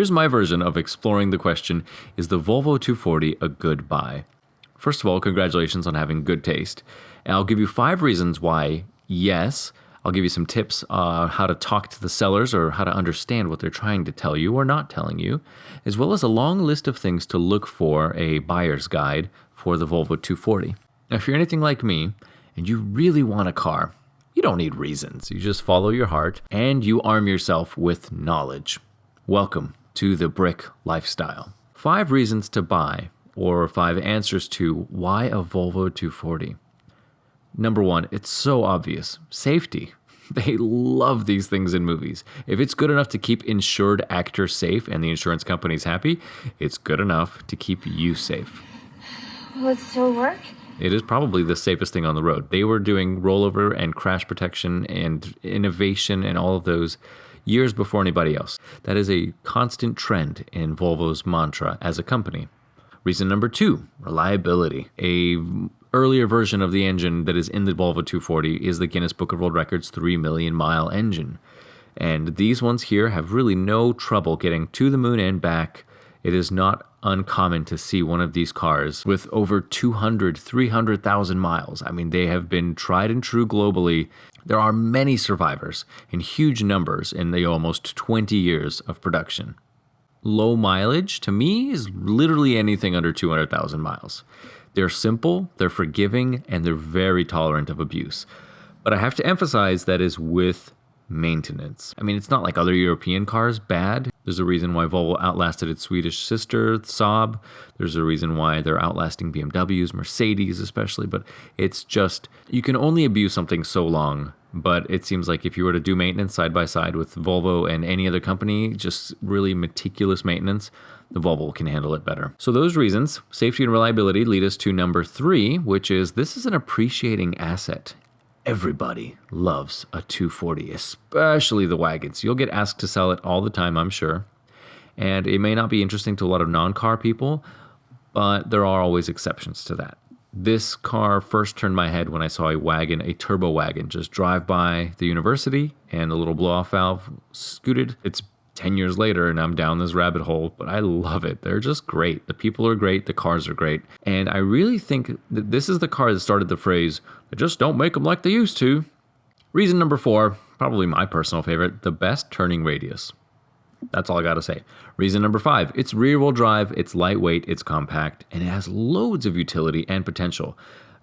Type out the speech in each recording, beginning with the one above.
Here's my version of exploring the question, is the Volvo 240 a good buy? First of all, congratulations on having good taste. And I'll give you 5 reasons why yes. I'll give you some tips on how to talk to the sellers or how to understand what they're trying to tell you or not telling you, as well as a long list of things to look for a buyer's guide for the Volvo 240. Now, if you're anything like me and you really want a car, you don't need reasons. You just follow your heart and you arm yourself with knowledge. Welcome to the brick lifestyle. 5 reasons to buy, or 5 answers to why a Volvo 240. Number 1, it's so obvious. Safety. They love these things in movies. If it's good enough to keep insured actors safe and the insurance company's happy, it's good enough to keep you safe. Will it still work? It is probably the safest thing on the road. They were doing rollover and crash protection and innovation and all of those years before anybody else. That is a constant trend in Volvo's mantra as a company. Reason number 2, reliability. A earlier version of the engine that is in the Volvo 240 is the Guinness Book of World Records 3 million mile engine. And these ones here have really no trouble getting to the moon and back. It is not uncommon to see one of these cars with over 200, 300,000 miles. I mean, they have been tried and true globally. There are many survivors in huge numbers in the almost 20 years of production. Low mileage, to me, is literally anything under 200,000 miles. They're simple, they're forgiving, and they're very tolerant of abuse. But I have to emphasize that is with maintenance. I mean, it's not like other European cars bad. There's a reason why Volvo outlasted its Swedish sister, Saab. There's a reason why they're outlasting BMWs, Mercedes especially. But it's just, you can only abuse something so long. But it seems like if you were to do maintenance side by side with Volvo and any other company, just really meticulous maintenance, the Volvo can handle it better. So those reasons, safety and reliability, lead us to number 3, which is this is an appreciating asset. Everybody loves a 240, especially the wagons. You'll get asked to sell it all the time, I'm sure. And it may not be interesting to a lot of non-car people, but there are always exceptions to that. This car first turned my head when I saw a wagon, a turbo wagon, just drive by the university and a little blow-off valve scooted. It's 10 years later and I'm down this rabbit hole, but I love it. They're just great. The people are great. The cars are great. And I really think that this is the car that started the phrase, they just don't make them like they used to. Reason number 4, probably my personal favorite, the best turning radius. That's all I got to say. Reason number 5, it's rear-wheel drive, it's lightweight, it's compact, and it has loads of utility and potential.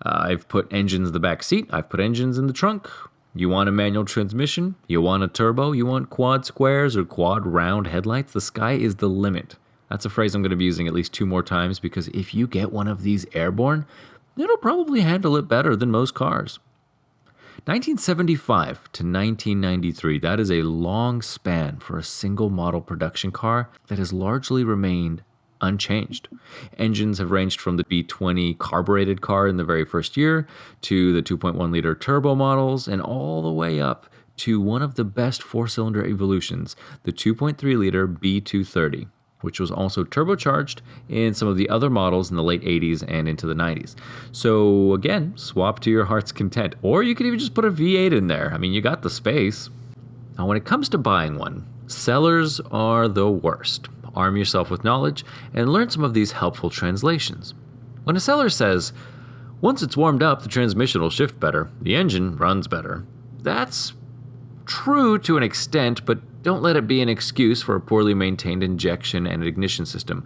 I've put engines in the back seat. I've put engines in the trunk. You want a manual transmission? You want a turbo? You want quad squares or quad round headlights? The sky is the limit. That's a phrase I'm going to be using at least 2 more times because if you get one of these airborne, it'll probably handle it better than most cars. 1975 to 1993, that is a long span for a single model production car that has largely remained unchanged. Engines have ranged from the B20 carbureted car in the very first year to the 2.1 liter turbo models and all the way up to one of the best 4-cylinder evolutions, the 2.3 liter B230, which was also turbocharged in some of the other models in the late 80s and into the 90s. So again, swap to your heart's content, or you could even just put a V8 in there. I mean, you got the space. Now, when it comes to buying one, sellers are the worst. Arm yourself with knowledge and learn some of these helpful translations. When a seller says, once it's warmed up, the transmission will shift better, the engine runs better, that's true to an extent, but don't let it be an excuse for a poorly maintained injection and ignition system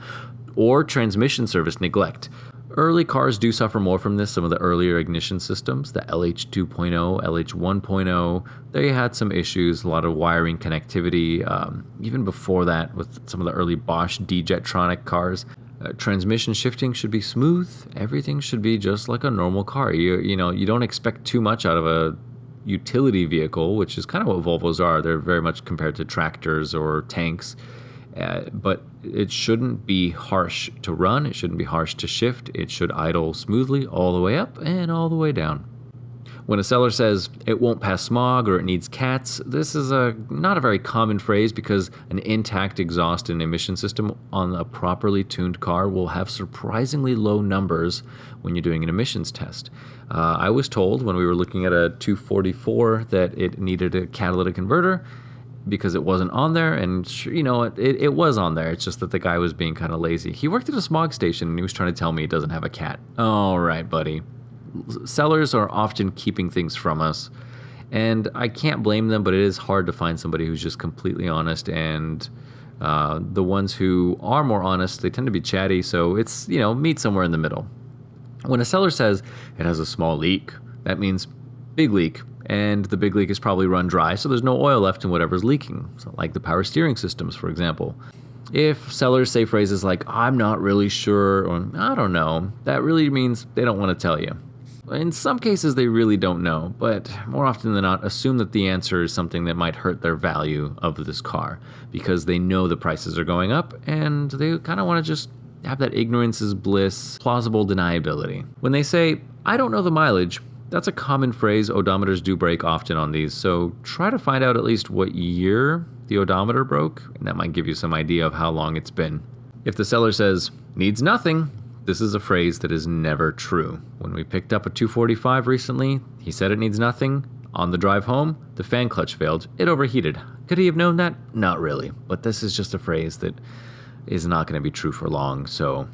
or transmission service neglect. Early cars do suffer more from this. Some of the earlier ignition systems, the LH 2.0, LH 1.0, they had some issues, a lot of wiring connectivity. Even before that, with some of the early Bosch D-Jetronic cars, transmission shifting should be smooth. Everything should be just like a normal car. You don't expect too much out of a utility vehicle, which is kind of what Volvos are. They're very much compared to tractors or tanks. But it shouldn't be harsh to run. It shouldn't be harsh to shift. It should idle smoothly all the way up and all the way down. When a seller says it won't pass smog or it needs cats, this is not a very common phrase because an intact exhaust and emission system on a properly tuned car will have surprisingly low numbers when you're doing an emissions test. I was told when we were looking at a 244 that it needed a catalytic converter. because it wasn't on there, and it was on there. It's just that the guy was being kind of lazy. He worked at a smog station and he was trying to tell me he doesn't have a cat. All right, buddy. Sellers are often keeping things from us, and I can't blame them, but it is hard to find somebody who's just completely honest, and the ones who are more honest, they tend to be chatty, so it's, meet somewhere in the middle. When a seller says it has a small leak, that means big leak, and the big leak is probably run dry, so there's no oil left in whatever's leaking, so like the power steering systems, for example. If sellers say phrases like, I'm not really sure, or I don't know, that really means they don't want to tell you. In some cases, they really don't know, but more often than not, assume that the answer is something that might hurt their value of this car, because they know the prices are going up, and they kind of want to just have that ignorance is bliss, plausible deniability. When they say, I don't know the mileage, that's a common phrase. Odometers do break often on these, so try to find out at least what year the odometer broke, and that might give you some idea of how long it's been. If the seller says, needs nothing, this is a phrase that is never true. When we picked up a 245 recently, he said it needs nothing. On the drive home, the fan clutch failed. It overheated. Could he have known that? Not really, but this is just a phrase that is not going to be true for long, so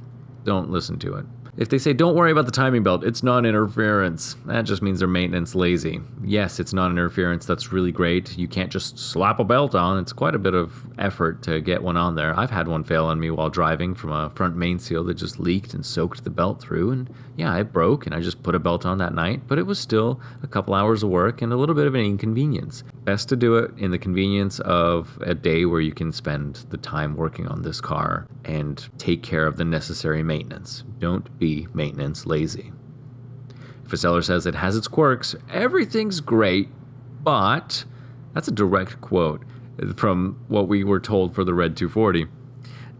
don't listen to it. If they say, don't worry about the timing belt, it's non-interference, that just means they're maintenance lazy. Yes, it's non-interference, that's really great. You can't just slap a belt on. It's quite a bit of effort to get one on there. I've had one fail on me while driving from a front main seal that just leaked and soaked the belt through, and yeah, it broke, and I just put a belt on that night, but it was still a couple hours of work and a little bit of an inconvenience. Best to do it in the convenience of a day where you can spend the time working on this car and take care of the necessary maintenance. Don't be maintenance lazy. If a seller says it has its quirks, everything's great, but that's a direct quote from what we were told for the red 240.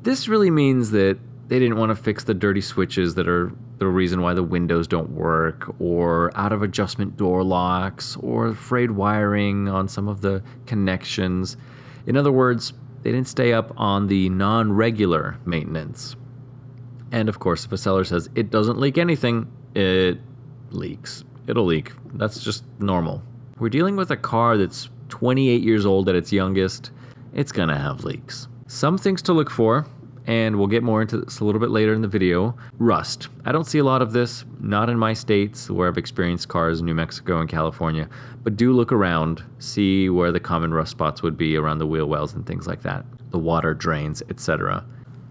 This really means that they didn't want to fix the dirty switches that are the reason why the windows don't work, or out of adjustment door locks, or frayed wiring on some of the connections. In other words, they didn't stay up on the non-regular maintenance. And of course, if a seller says it doesn't leak anything, it leaks. It'll leak. That's just normal. We're dealing with a car that's 28 years old at its youngest. It's gonna have leaks. Some things to look for, and we'll get more into this a little bit later in the video. Rust. I don't see a lot of this, not in my states where I've experienced cars in New Mexico and California, but do look around, see where the common rust spots would be around the wheel wells and things like that, the water drains, etc.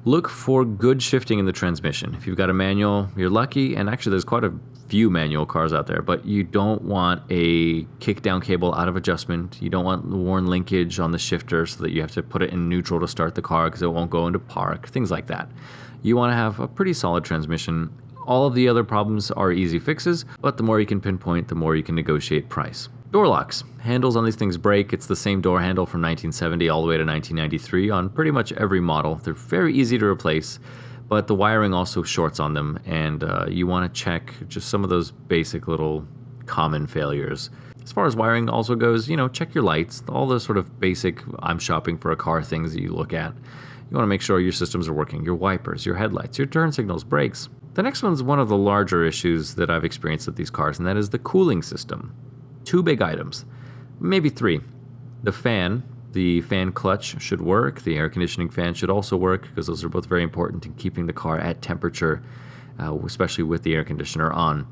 Look for good shifting in the transmission. If you've got a manual, you're lucky, and actually there's quite a few manual cars out there, but you don't want a kick-down cable out of adjustment. You don't want the worn linkage on the shifter so that you have to put it in neutral to start the car because it won't go into park, things like that. You want to have a pretty solid transmission. All of the other problems are easy fixes, but the more you can pinpoint, the more you can negotiate price. Door locks. Handles on these things break. It's the same door handle from 1970 all the way to 1993 on pretty much every model. They're very easy to replace, but the wiring also shorts on them, and you want to check just some of those basic little common failures. As far as wiring also goes, check your lights, all the sort of basic I'm shopping for a car things that you look at. You want to make sure your systems are working, your wipers, your headlights, your turn signals, brakes. The next one's one of the larger issues that I've experienced with these cars, and that is the cooling system. Two big items, maybe three. The fan clutch should work. The air conditioning fan should also work because those are both very important in keeping the car at temperature, especially with the air conditioner on.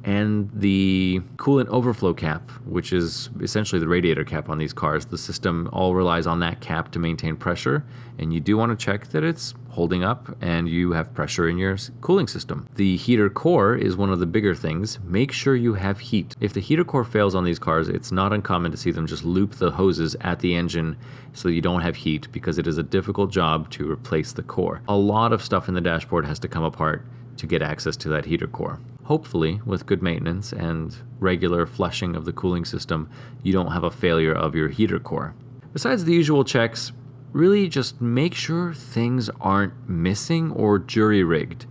And the coolant overflow cap, which is essentially the radiator cap on these cars. The system all relies on that cap to maintain pressure, and you do want to check that it's holding up and you have pressure in your cooling system. The heater core is one of the bigger things. Make sure you have heat. If the heater core fails on these cars, it's not uncommon to see them just loop the hoses at the engine so you don't have heat, because it is a difficult job to replace the core. A lot of stuff in the dashboard has to come apart to get access to that heater core. Hopefully, with good maintenance and regular flushing of the cooling system, you don't have a failure of your heater core. Besides the usual checks, really just make sure things aren't missing or jury-rigged.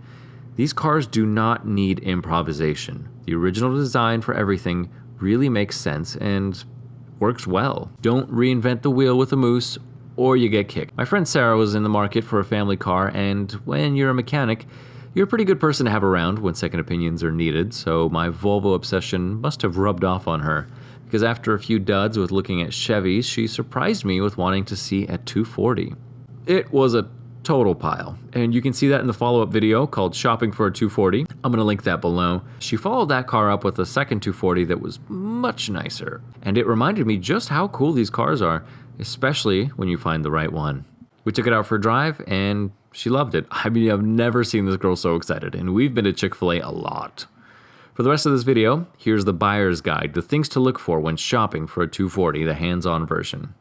These cars do not need improvisation. The original design for everything really makes sense and works well. Don't reinvent the wheel with a moose or you get kicked. My friend Sarah was in the market for a family car, and when you're a mechanic, you're a pretty good person to have around when second opinions are needed, so my Volvo obsession must have rubbed off on her. because after a few duds with looking at Chevys, she surprised me with wanting to see a 240. It was a total pile, and you can see that in the follow-up video called Shopping for a 240. I'm going to link that below. She followed that car up with a second 240 that was much nicer, and it reminded me just how cool these cars are, especially when you find the right one. We took it out for a drive, and she loved it. I mean, I've never seen this girl so excited, and we've been to Chick-fil-A a lot. For the rest of this video, here's the buyer's guide, the things to look for when shopping for a 240, the hands-on version.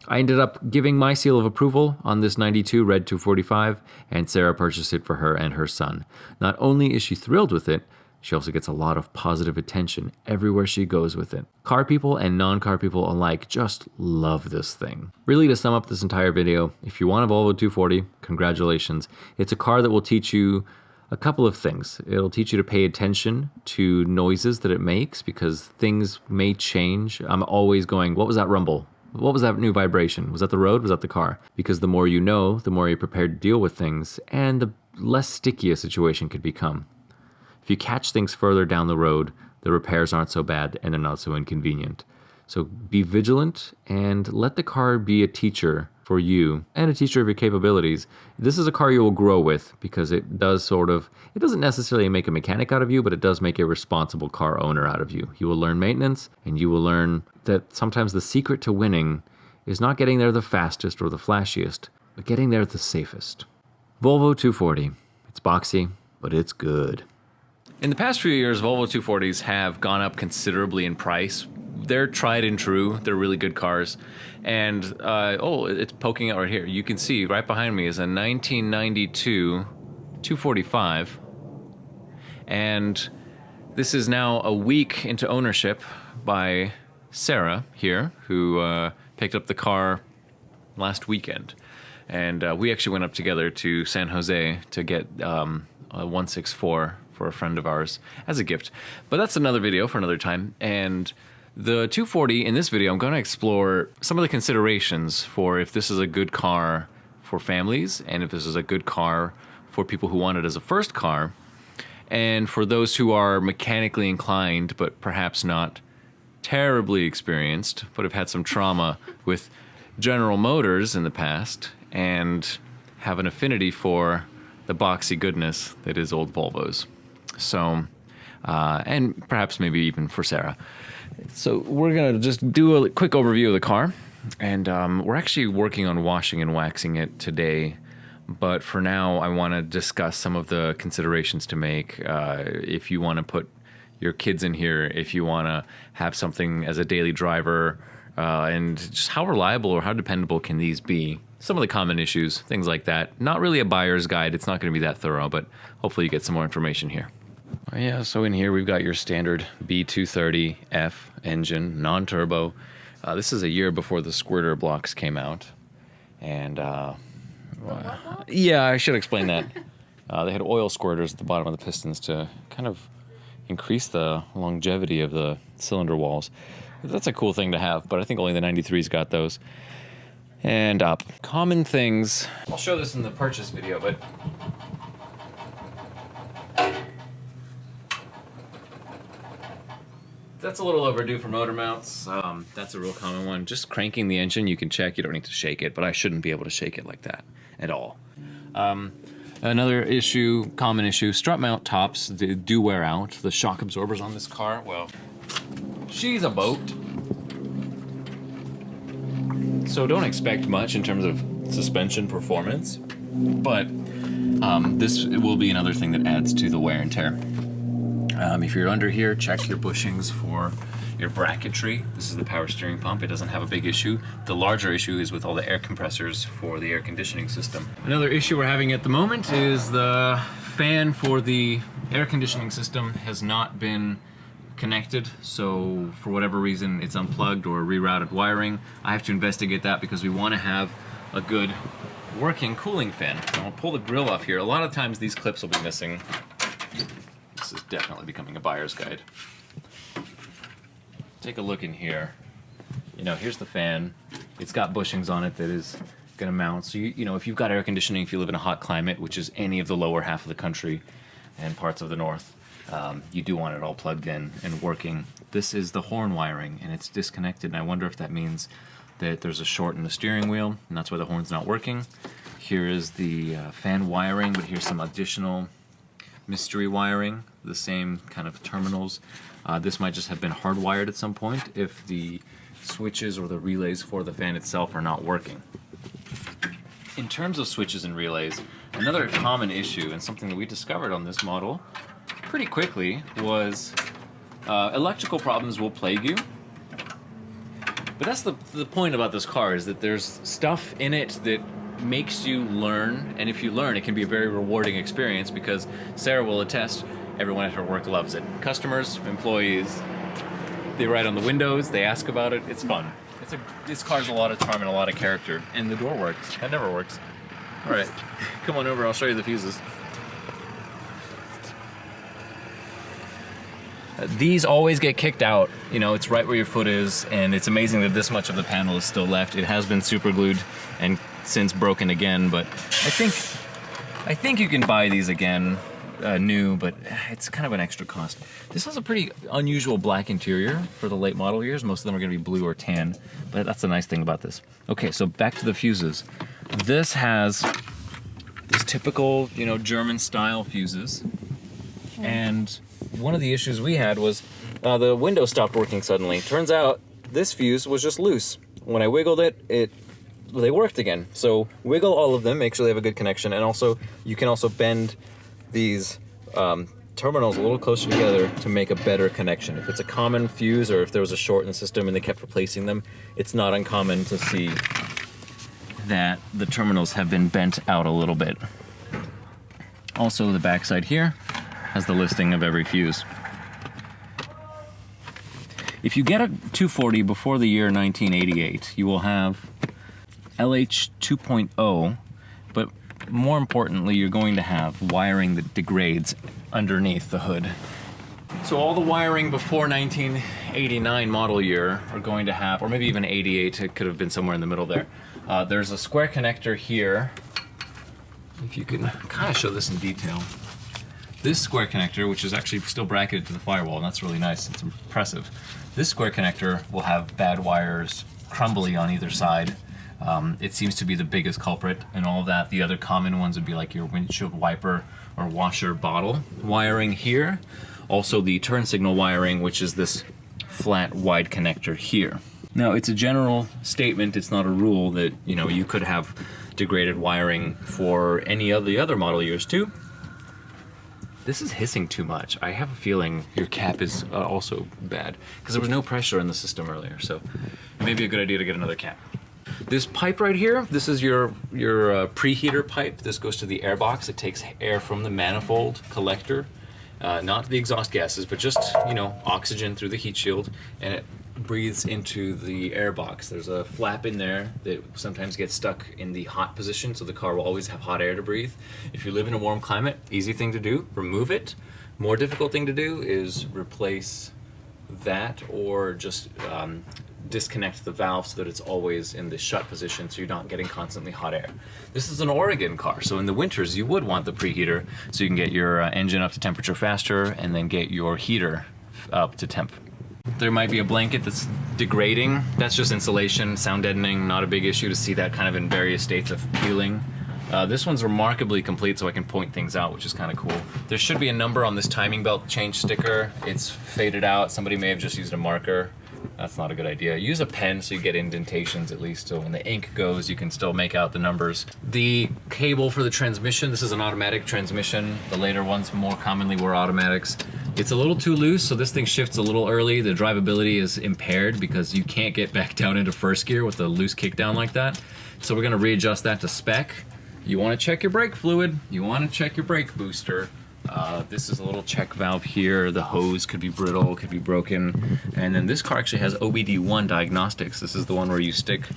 I ended up giving my seal of approval on this 92 red 245, and Sarah purchased it for her and her son. Not only is she thrilled with it, she also gets a lot of positive attention everywhere she goes with it. Car people and non-car people alike just love this thing. Really, to sum up this entire video, if you want a Volvo 240, congratulations. It's a car that will teach you a couple of things. It'll teach you to pay attention to noises that it makes, because things may change. I'm always going, what was that rumble? What was that new vibration? Was that the road? Was that the car? Because the more you know, the more you're prepared to deal with things, and the less sticky a situation could become. If you catch things further down the road, the repairs aren't so bad and they're not so inconvenient. So be vigilant and let the car be a teacher for you and a teacher of your capabilities. This is a car you will grow with, because it doesn't necessarily make a mechanic out of you, but it does make a responsible car owner out of you. You will learn maintenance, and you will learn that sometimes the secret to winning is not getting there the fastest or the flashiest, but getting there the safest. Volvo 240. It's boxy, but it's good. In the past few years, Volvo 240s have gone up considerably in price. They're tried and true. They're really good cars. And, it's poking out right here. You can see right behind me is a 1992 245. And this is now a week into ownership by Sarah here, who picked up the car last weekend. And we actually went up together to San Jose to get a 164 for a friend of ours as a gift. But that's another video for another time. And the 240, in this video, I'm going to explore some of the considerations for if this is a good car for families, and if this is a good car for people who want it as a first car, and for those who are mechanically inclined but perhaps not terribly experienced, but have had some trauma with General Motors in the past and have an affinity for the boxy goodness that is old Volvos. So, and perhaps maybe even for Sarah. So we're going to just do a quick overview of the car, and we're actually working on washing and waxing it today. But for now, I want to discuss some of the considerations to make if you want to put your kids in here, if you want to have something as a daily driver, and just how reliable or how dependable can these be. Some of the common issues, things like that. Not really a buyer's guide. It's not going to be that thorough, but hopefully you get some more information here. Yeah, so in here we've got your standard B230F engine, non-turbo. This is a year before the squirter blocks came out. And, yeah, I should explain that. They had oil squirters at the bottom of the pistons to kind of increase the longevity of the cylinder walls. That's a cool thing to have, but I think only the 93s got those. And up. Common things. I'll show this in the purchase video, but that's a little overdue for motor mounts. That's a real common one. Just cranking the engine, you can check. You don't need to shake it, but I shouldn't be able to shake it like that at all. Another issue, common issue, strut mount tops do wear out. The shock absorbers on this car, well, she's a boat. So don't expect much in terms of suspension performance, but this will be another thing that adds to the wear and tear. If you're under here, check your bushings for your bracketry. This is the power steering pump. It doesn't have a big issue. The larger issue is with all the air compressors for the air conditioning system. Another issue we're having at the moment is the fan for the air conditioning system has not been connected, so for whatever reason it's unplugged or rerouted wiring. I have to investigate that because we want to have a good working cooling fan. I'll pull the grill off here. A lot of times these clips will be missing. This is definitely becoming a buyer's guide. Take a look in here. You know, here's the fan. It's got bushings on it that is going to mount. So, you know, if you've got air conditioning, if you live in a hot climate, which is any of the lower half of the country and parts of the north, you do want it all plugged in and working. This is the horn wiring, and it's disconnected, and I wonder if that means that there's a short in the steering wheel, and that's why the horn's not working. Here is the fan wiring, but here's some additional mystery wiring, the same kind of terminals. This might just have been hardwired at some point if the switches or the relays for the fan itself are not working. In terms of switches and relays, another common issue, and something that we discovered on this model pretty quickly, was electrical problems will plague you. But that's the point about this car, is that there's stuff in it that makes you learn, and if you learn, it can be a very rewarding experience, because Sarah will attest, everyone at her work loves it. Customers, employees, they write on the windows, they ask about it, it's fun. This car's a lot of charm and a lot of character, and the door works. That never works. All right, come on over, I'll show you the fuses. These always get kicked out. You know, it's right where your foot is, and it's amazing that this much of the panel is still left. It has been super glued and since broken again, but I think you can buy these again new, but it's kind of an extra cost. This has a pretty unusual black interior for the late model years. Most of them are going to be blue or tan, but that's the nice thing about this. Okay, so back to the fuses. This has these typical, you know, German style fuses, and one of the issues we had was the window stopped working suddenly. Turns out this fuse was just loose. When I wiggled it, they worked again. So wiggle all of them, make sure they have a good connection, and also you can also bend these terminals a little closer together to make a better connection. If it's a common fuse, or if there was a short in the system and they kept replacing them, it's not uncommon to see that the terminals have been bent out a little bit. Also, the backside here has the listing of every fuse. If you get a 240 before the year 1988, you will have LH 2.0, but more importantly, you're going to have wiring that degrades underneath the hood. So all the wiring before 1989 model year are going to have, or maybe even 88, it could have been somewhere in the middle there. There's a square connector here. If you can kind of show this in detail. This square connector, which is actually still bracketed to the firewall, and that's really nice, it's impressive. This square connector will have bad wires crumbly on either side. It seems to be the biggest culprit in all of that. The other common ones would be like your windshield wiper or washer bottle wiring here. Also the turn signal wiring, which is this flat wide connector here. Now, it's a general statement, it's not a rule, that, you know, you could have degraded wiring for any of the other model years too. This is hissing too much. I have a feeling your cap is also bad, because there was no pressure in the system earlier, so it may be a good idea to get another cap. This pipe right here, this is your preheater pipe. This goes to the air box. It takes air from the manifold collector, not the exhaust gases, but just, you know, oxygen through the heat shield, and it breathes into the air box. There's a flap in there that sometimes gets stuck in the hot position, so the car will always have hot air to breathe. If you live in a warm climate, easy thing to do, remove it. More difficult thing to do is replace that, or just disconnect the valve so that it's always in the shut position, so you're not getting constantly hot air. This is an Oregon car, so in the winters you would want the preheater so you can get your engine up to temperature faster and then get your heater up to temp. There might be a blanket that's degrading. That's just insulation, sound deadening, not a big issue to see that kind of in various states of peeling. This one's remarkably complete, so I can point things out, which is kind of cool. There should be a number on this timing belt change sticker. It's faded out. Somebody may have just used a marker. That's not a good idea. Use a pen so you get indentations at least, so when the ink goes, you can still make out the numbers. The cable for the transmission, this is an automatic transmission. The later ones more commonly were automatics. It's a little too loose, so this thing shifts a little early. The drivability is impaired because you can't get back down into first gear with a loose kickdown like that. So we're gonna readjust that to spec. You wanna check your brake fluid. You wanna check your brake booster. This is a little check valve here. The hose could be brittle, could be broken. And then this car actually has OBD1 diagnostics. This is the one where you stick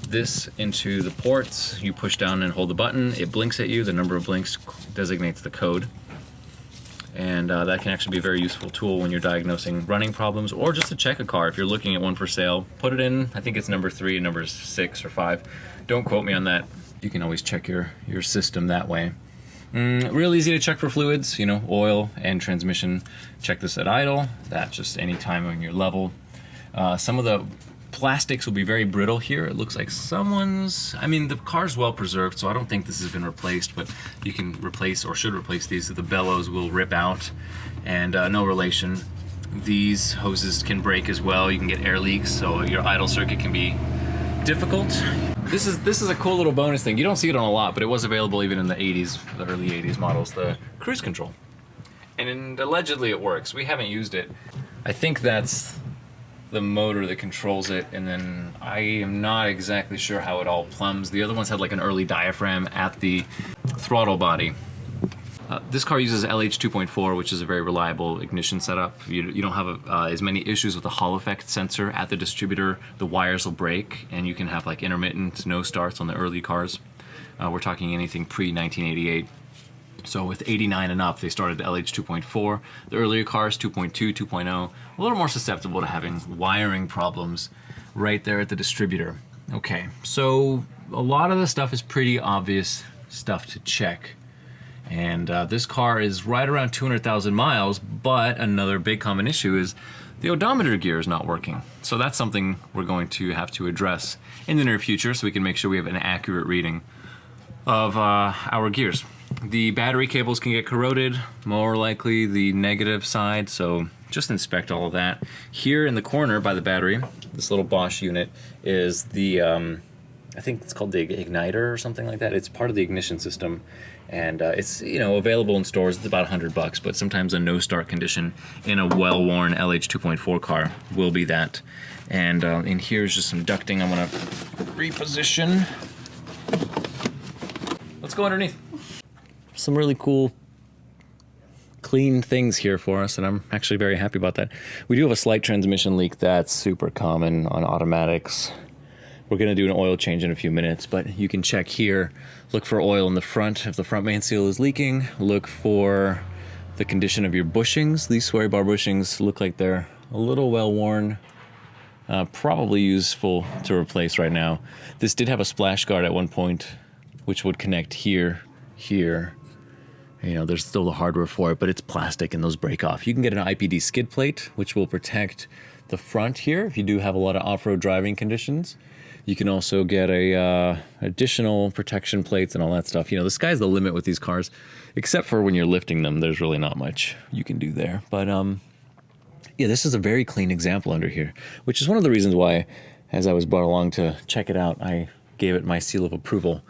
this into the ports. You push down and hold the button. It blinks at you. The number of blinks designates the code. And that can actually be a very useful tool when you're diagnosing running problems, or just to check a car. If you're looking at one for sale, put it in, I think it's number 3, number 6 or 5. Don't quote me on that. You can always check your system that way. Real easy to check for fluids, you know, oil and transmission. Check this at idle. That's just any time on your level. Some of the plastics will be very brittle here. It looks like the car's well preserved, so I don't think this has been replaced, but you can replace or should replace these. The bellows will rip out, and no relation. These hoses can break as well. You can get air leaks, so your idle circuit can be difficult. This is a cool little bonus thing. You don't see it on a lot, but it was available even in the 80s, the early 80s models, the cruise control. And allegedly it works. We haven't used it. I think that's the motor that controls it, and then I am not exactly sure how it all plumbs. The other ones had like an early diaphragm at the throttle body. This car uses LH 2.4, which is a very reliable ignition setup. You don't have as many issues with the Hall effect sensor at the distributor. The wires will break, and you can have like intermittent no starts on the early cars. We're talking anything pre-1988. So with 89 and up, they started LH 2.4. The earlier cars, 2.2, 2.0, a little more susceptible to having wiring problems right there at the distributor. Okay, so a lot of the stuff is pretty obvious stuff to check. And this car is right around 200,000 miles, but another big common issue is the odometer gear is not working. So that's something we're going to have to address in the near future so we can make sure we have an accurate reading of our gears. The battery cables can get corroded, more likely the negative side, so just inspect all of that. Here in the corner by the battery, this little Bosch unit is the, I think it's called the igniter or something like that. It's part of the ignition system, and it's available in stores. It's about $100, but sometimes a no start condition in a well-worn LH 2.4 car will be that. And in here is just some ducting I'm gonna reposition. Let's go underneath. Some really cool, clean things here for us, and I'm actually very happy about that. We do have a slight transmission leak that's super common on automatics. We're going to do an oil change in a few minutes, but you can check here. Look for oil in the front if the front main seal is leaking. Look for the condition of your bushings. These sway bar bushings look like they're a little well worn. Probably useful to replace right now. This did have a splash guard at one point, which would connect here. There's still the hardware for it, but it's plastic and those break off. You can get an IPD skid plate, which will protect the front here if you do have a lot of off-road driving conditions. You can also get additional protection plates and all that stuff. The sky's the limit with these cars, except for when you're lifting them. There's really not much you can do there. But yeah, this is a very clean example under here, which is one of the reasons why, as I was brought along to check it out, I gave it my seal of approval.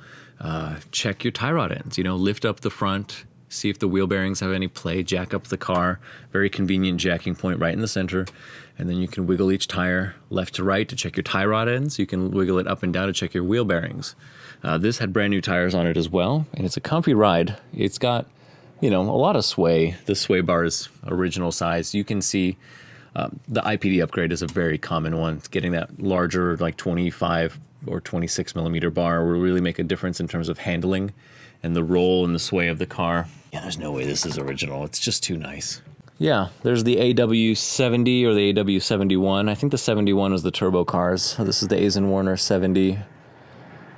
Check your tie rod ends, lift up the front, see if the wheel bearings have any play, jack up the car, very convenient jacking point right in the center, and then you can wiggle each tire left to right to check your tie rod ends. You can wiggle it up and down to check your wheel bearings. This had brand new tires on it as well, and it's a comfy ride. It's got, a lot of sway. The sway bar is original size. You can see the IPD upgrade is a very common one. It's getting that larger, like 25 or 26 millimeter bar will really make a difference in terms of handling and the roll and the sway of the car. Yeah, there's no way this is original. It's just too nice. Yeah, there's the AW70 or the AW71. I think the 71 was the turbo cars. This is the Eisenwerner 70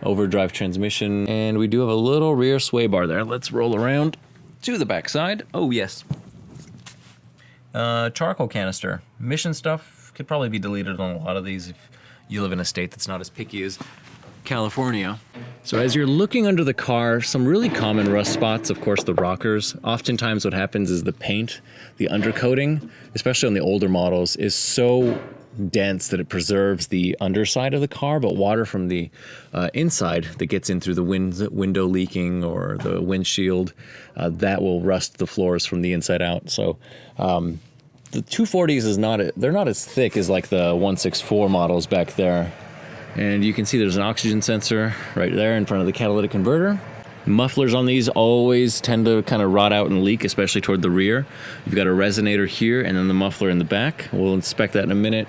overdrive transmission. And we do have a little rear sway bar there. Let's roll around to the backside. Oh, yes. Charcoal canister. Mission stuff could probably be deleted on a lot of these if you live in a state that's not as picky as California. So as you're looking under the car, some really common rust spots, of course, the rockers. Oftentimes what happens is the paint, the undercoating, especially on the older models, is so dense that it preserves the underside of the car, but water from the inside that gets in through the window leaking or the windshield, that will rust the floors from the inside out. So the 240s they're not as thick as like the 164 models back there. And you can see there's an oxygen sensor right there in front of the catalytic converter. Mufflers on these always tend to kind of rot out and leak, especially toward the rear. You've got a resonator here and then the muffler in the back. We'll inspect that in a minute.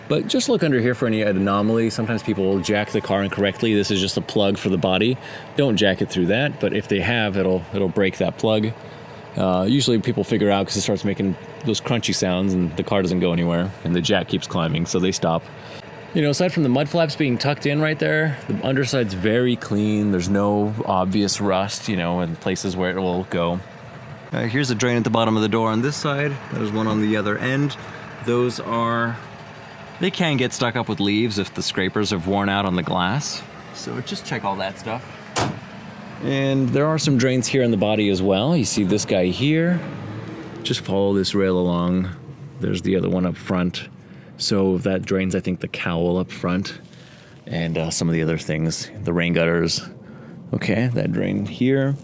But just look under here for any anomaly. Sometimes people will jack the car incorrectly. This is just a plug for the body. Don't jack it through that, but if they have, it'll break that plug. Usually people figure out because it starts making those crunchy sounds and the car doesn't go anywhere and the jack keeps climbing, so they stop. You know, aside from the mud flaps being tucked in right there, the underside's very clean. There's no obvious rust, you know, in places where it will go. Here's a drain at the bottom of the door on this side. There's one on the other end. Those are... They can get stuck up with leaves if the scrapers have worn out on the glass. So just check all that stuff. And there are some drains here in the body as well. You see this guy here. Just follow this rail along. There's the other one up front. So that drains, I think, the cowl up front. And some of the other things. The rain gutters. Okay, that drain here.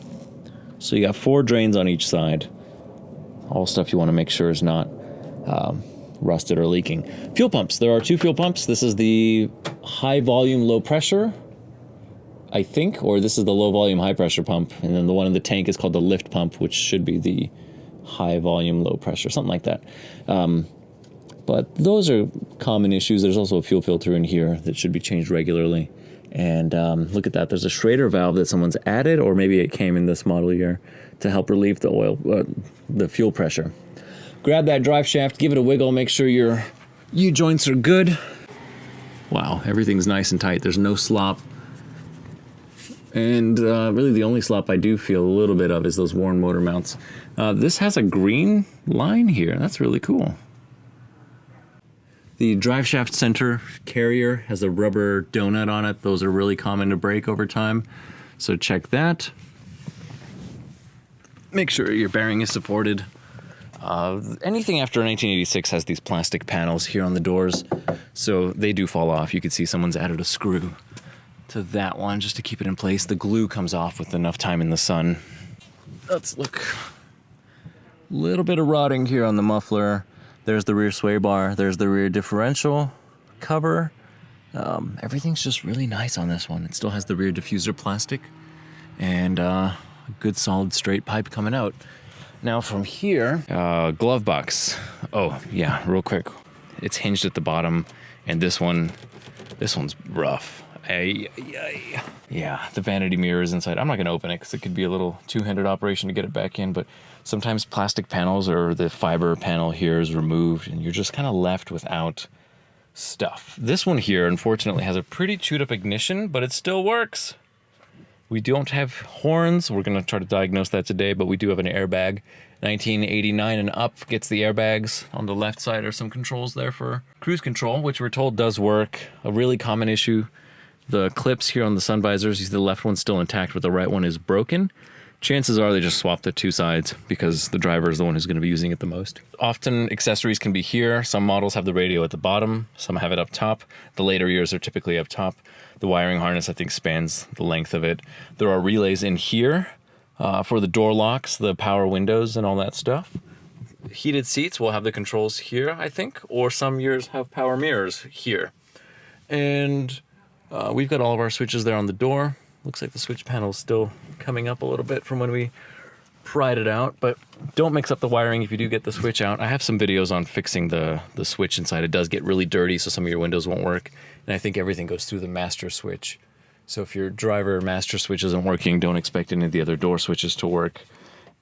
So you got 4 drains on each side. All stuff you want to make sure is not rusted or leaking. Fuel pumps. There are 2 fuel pumps. This is the high volume, low pressure, I think, or this is the low volume, high pressure pump. And then the one in the tank is called the lift pump, which should be the high volume, low pressure, something like that. But those are common issues. There's also a fuel filter in here that should be changed regularly. And look at that. There's a Schrader valve that someone's added, or maybe it came in this model year to help relieve the oil, the fuel pressure. Grab that drive shaft, give it a wiggle, make sure your U-joints are good. Wow, everything's nice and tight. There's no slop. And really the only slop I do feel a little bit of is those worn motor mounts. This has a green line here. That's really cool. The drive shaft center carrier has a rubber donut on it. Those are really common to break over time. So check that. Make sure your bearing is supported. Anything after 1986 has these plastic panels here on the doors, so they do fall off. You can see someone's added a screw to that one just to keep it in place. The glue comes off with enough time in the sun. Let's look. A little bit of rotting here on the muffler. There's the rear sway bar. There's the rear differential cover. Everything's just really nice on this one. It still has the rear diffuser plastic and a good solid straight pipe coming out. Now from here, glove box. Oh yeah, real quick. It's hinged at the bottom, and this one's rough. Yeah, the vanity mirror is inside. I'm not gonna open it because it could be a little two-handed operation to get it back in, but sometimes plastic panels or the fiber panel here is removed and you're just kind of left without stuff. This one here, unfortunately, has a pretty chewed up ignition, but it still works. We don't have horns. We're going to try to diagnose that today, but we do have an airbag. 1989 and up gets the airbags. On the left side are some controls there for cruise control, which we're told does work. A really common issue. The clips here on the sun visors, you see the left one's still intact, but the right one is broken. Chances are they just swapped the 2 sides because the driver is the one who's going to be using it the most. Often accessories can be here. Some models have the radio at the bottom. Some have it up top. The later years are typically up top. The wiring harness, I think, spans the length of it. There are relays in here for the door locks, the power windows, and all that stuff. Heated seats will have the controls here, I think, or some years have power mirrors here. And we've got all of our switches there on the door. Looks like the switch panel is still coming up a little bit from when we pried it out, but don't mix up the wiring if you do get the switch out. I have some videos on fixing the switch inside. It does get really dirty, so some of your windows won't work. And I think everything goes through the master switch. So if your driver master switch isn't working, don't expect any of the other door switches to work.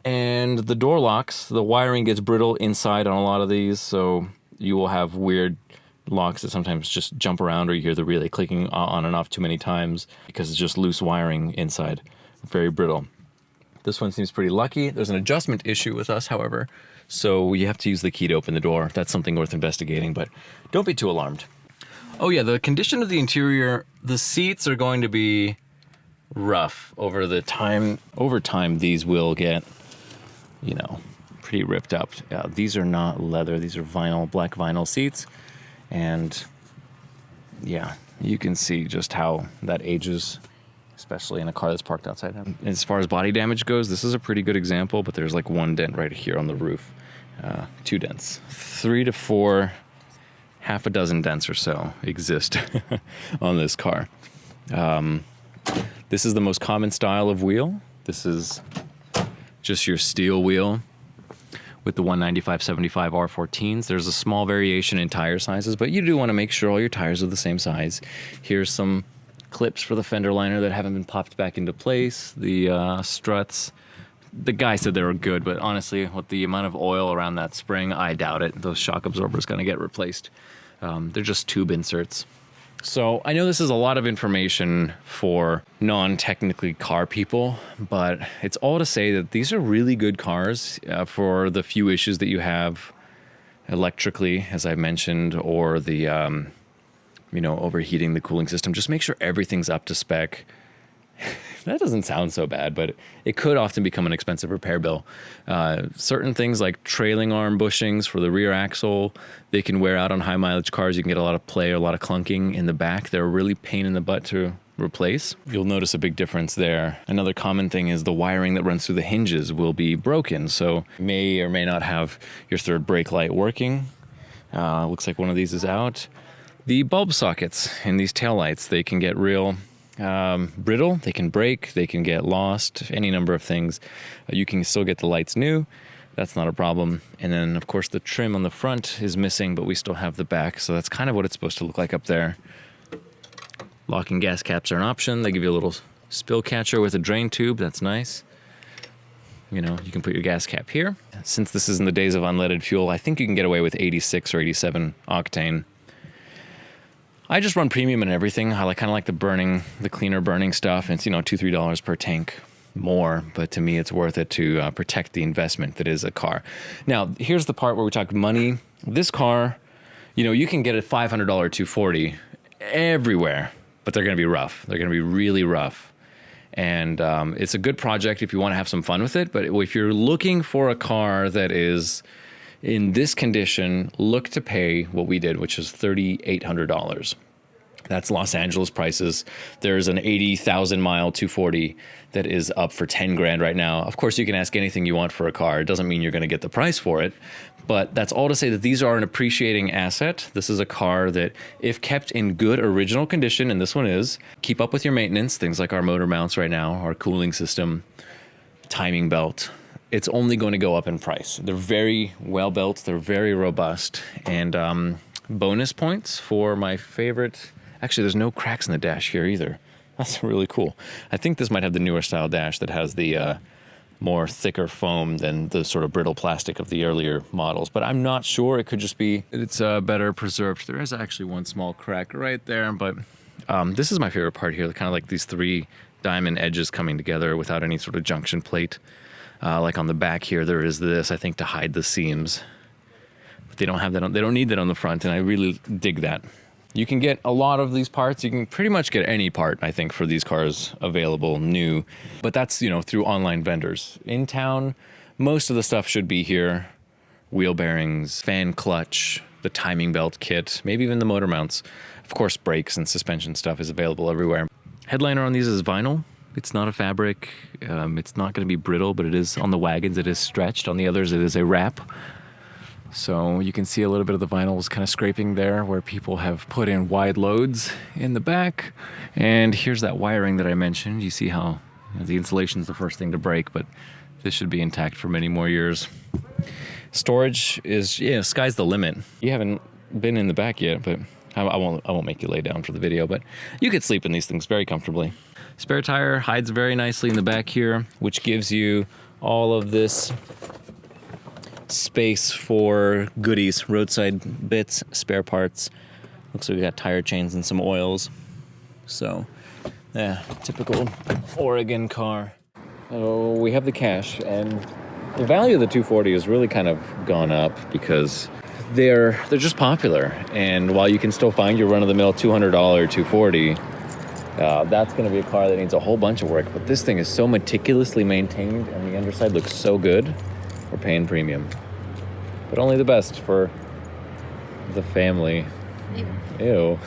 And the door locks, the wiring gets brittle inside on a lot of these, so you will have weird locks that sometimes just jump around, or you hear the relay clicking on and off too many times because it's just loose wiring inside. Very brittle. This one seems pretty lucky. There's an adjustment issue with us, however, so you have to use the key to open the door. That's something worth investigating, but don't be too alarmed. Oh yeah, the condition of the interior, the seats are going to be rough over time. Over time, these will get, you know, pretty ripped up. These are not leather. These are vinyl, black vinyl seats. And yeah, you can see just how that ages, especially in a car that's parked outside. As far as body damage goes, this is a pretty good example, but there's like 1 dent right here on the roof. 2 dents. 3 to 4, half a dozen dents or so exist on this car. This is the most common style of wheel. This is just your steel wheel with the 195/75 R14s. There's a small variation in tire sizes, but you do want to make sure all your tires are the same size. Here's some clips for the fender liner that haven't been popped back into place. The struts, the guy said they were good, but honestly, with the amount of oil around that spring, I doubt it. Those shock absorbers going to get replaced. They're just tube inserts. So I know this is a lot of information for non-technically car people, but it's all to say that these are really good cars for the few issues that you have electrically, as I mentioned, or the, overheating the cooling system. Just make sure everything's up to spec. That doesn't sound so bad, but it could often become an expensive repair bill. Certain things like trailing arm bushings for the rear axle, they can wear out on high mileage cars. You can get a lot of play or a lot of clunking in the back. They're a really pain in the butt to replace. You'll notice a big difference there. Another common thing is the wiring that runs through the hinges will be broken. So you may or may not have your third brake light working. Looks like one of these is out. The bulb sockets in these taillights, they can get real brittle, they can break, they can get lost, any number of things. You can still get the lights new. That's not a problem. And then, of course, the trim on the front is missing, but we still have the back. So that's kind of what it's supposed to look like up there. Locking gas caps are an option. They give you a little spill catcher with a drain tube. That's nice. You can put your gas cap here. Since this is in the days of unleaded fuel, I think you can get away with 86 or 87 octane. I just run premium and everything. I kind of like the cleaner burning stuff. It's, $2-3 per tank more, but to me, it's worth it to protect the investment that is a car. Now, here's the part where we talk money. This car, you can get a $500 240 everywhere, but they're going to be rough. They're going to be really rough. And it's a good project if you want to have some fun with it. But if you're looking for a car that is in this condition, look to pay what we did, which is $3,800. That's Los Angeles prices. There's an 80,000 mile 240 that is up for 10 grand right now. Of course, you can ask anything you want for a car. It doesn't mean you're going to get the price for it, but that's all to say that these are an appreciating asset. This is a car that, if kept in good original condition, and this one is, keep up with your maintenance, things like our motor mounts right now, our cooling system, timing belt, it's only going to go up in price. They're very well built. They're very robust. And bonus points for my favorite. Actually, there's no cracks in the dash here either. That's really cool. I think this might have the newer style dash that has the more thicker foam than the sort of brittle plastic of the earlier models. But I'm not sure. It could just be it's better preserved. There is actually one small crack right there. But this is my favorite part here. Kind of like these three diamond edges coming together without any sort of junction plate. Like on the back here, there is this, I think, to hide the seams. But they don't have that. They don't need that on the front, and I really dig that. You can get a lot of these parts. You can pretty much get any part, I think, for these cars available new. But that's, through online vendors. In town, most of the stuff should be here. Wheel bearings, fan clutch, the timing belt kit, maybe even the motor mounts. Of course, brakes and suspension stuff is available everywhere. Headliner on these is vinyl. It's not a fabric. It's not going to be brittle, but it is on the wagons. It is stretched. On the others, it is a wrap. So you can see a little bit of the vinyls kind of scraping there where people have put in wide loads in the back. And here's that wiring that I mentioned. You see how the insulation is the first thing to break, but this should be intact for many more years. Storage is, sky's the limit. You haven't been in the back yet, but I won't make you lay down for the video, but you could sleep in these things very comfortably. Spare tire hides very nicely in the back here, which gives you all of this space for goodies, roadside bits, spare parts. Looks like we got tire chains and some oils. So, yeah, typical Oregon car. So we have the cash, and the value of the 240 has really kind of gone up because they're just popular. And while you can still find your run-of-the-mill $200 240, that's going to be a car that needs a whole bunch of work. But this thing is so meticulously maintained, and the underside looks so good. We're paying premium. But only the best for the family. Ew.